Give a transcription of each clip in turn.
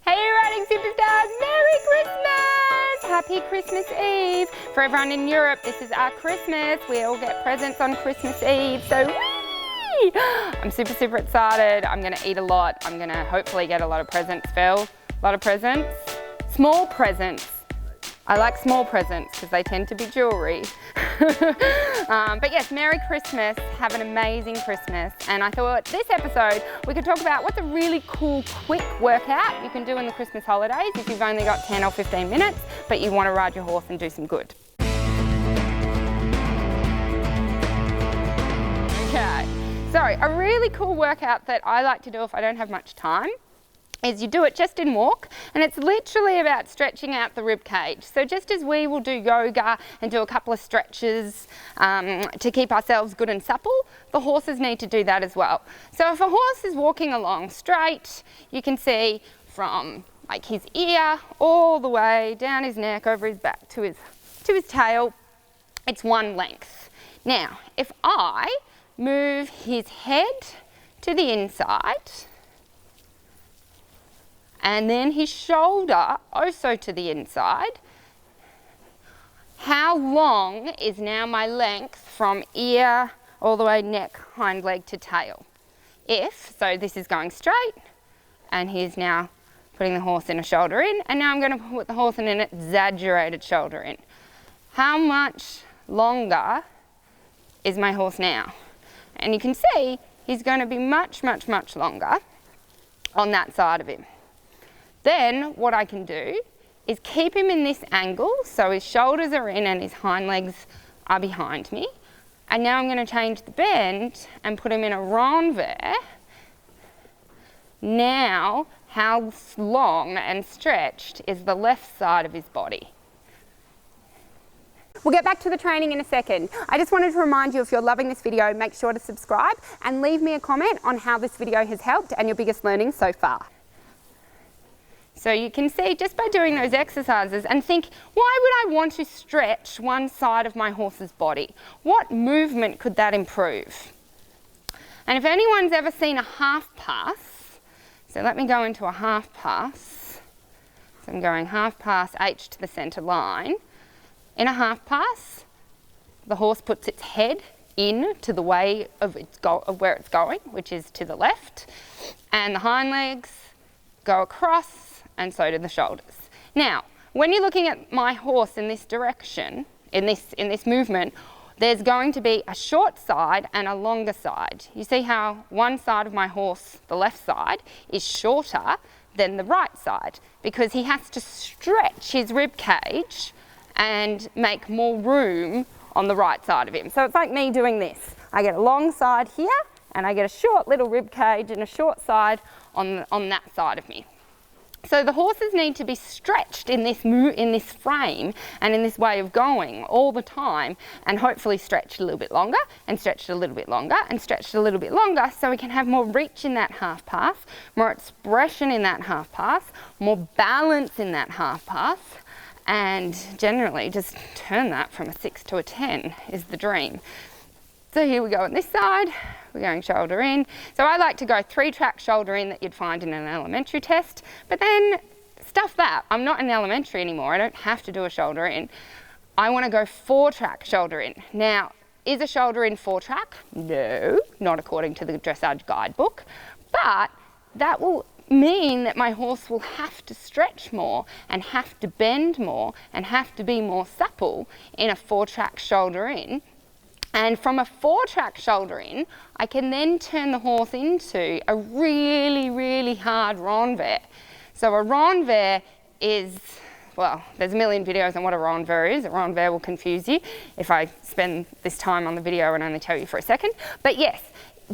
Hey riding superstars, Merry Christmas! Happy Christmas Eve! For everyone in Europe, this is our Christmas. We all get presents on Christmas Eve, so whee! I'm super excited. I'm gonna eat a lot. I'm gonna hopefully get a lot of presents, Phil. A lot of presents. Small presents. I like small presents because they tend to be jewelry. But yes, Merry Christmas, have an amazing Christmas. And I thought this episode we could talk about what's a really cool, quick workout you can do in the Christmas holidays if you've only got 10 or 15 minutes, but you want to ride your horse and do some good. Okay, so a really cool workout that I like to do if I don't have much time is you do it just in walk, and it's literally about stretching out the rib cage. So just as we will do yoga and do a couple of stretches to keep ourselves good and supple, the horses need to do that as well. So if a horse is walking along straight, you can see from like his ear all the way down his neck, over his back to his tail, it's one length. Now, if I move his head to the inside, and then his shoulder also to the inside, how long is now my length from ear all the way neck, hind leg to tail? So this is going straight, and he's now putting the horse in a shoulder in, and now I'm going to put the horse in an exaggerated shoulder in. How much longer is my horse now? And you can see he's going to be much longer on that side of him. Then what I can do is keep him in this angle, so his shoulders are in and his hind legs are behind me. And now I'm going to change the bend and put him in a renvers. Now, how long and stretched is the left side of his body? We'll get back to the training in a second. I just wanted to remind you, if you're loving this video, make sure to subscribe and leave me a comment on how this video has helped and your biggest learnings so far. So you can see just by doing those exercises and think, why would I want to stretch one side of my horse's body? What movement could that improve? And if anyone's ever seen a half pass, so let me go into a half pass. So I'm going half pass H to the center line. In a half pass, the horse puts its head in to the way of where it's going, which is to the left, and the hind legs go across, and so do the shoulders. Now, when you're looking at my horse in this direction, in this movement, there's going to be a short side and a longer side. You see how one side of my horse, the left side, is shorter than the right side because he has to stretch his rib cage and make more room on the right side of him. So it's like me doing this. I get a long side here and I get a short little rib cage and a short side on that side of me. So the horses need to be stretched in this frame and in this way of going all the time, and hopefully stretched a little bit longer and stretched a little bit longer and stretched a little bit longer, so we can have more reach in that half pass, more expression in that half pass, more balance in that half pass, and generally just turn that from a 6 to a 10 is the dream. So here we go on this side, we're going shoulder in. So I like to go 3-track shoulder in that you'd find in an elementary test, but then stuff that. I'm not in elementary anymore, I don't have to do a shoulder in. I want to go 4-track shoulder in. Now, is a shoulder in 4-track? No, not according to the Dressage guidebook, but that will mean that my horse will have to stretch more and have to bend more and have to be more supple in a 4-track shoulder in. And from a 4-track shoulder in, I can then turn the horse into a really hard renvers. So a renvers is, well, there's a million videos on what a renvers is. A renvers will confuse you if I spend this time on the video and only tell you for a second. But yes,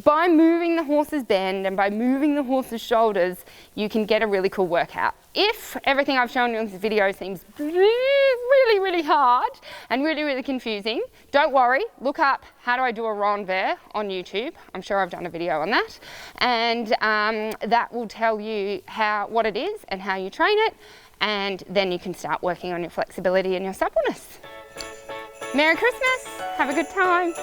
by moving the horse's bend and by moving the horse's shoulders, you can get a really cool workout. If everything I've shown you in this video seems really hard and really confusing, don't worry, look up how do I do a renvers on YouTube. I'm sure I've done a video on that, and that will tell you what it is and how you train it, and then you can start working on your flexibility and your suppleness. Merry Christmas, have a good time.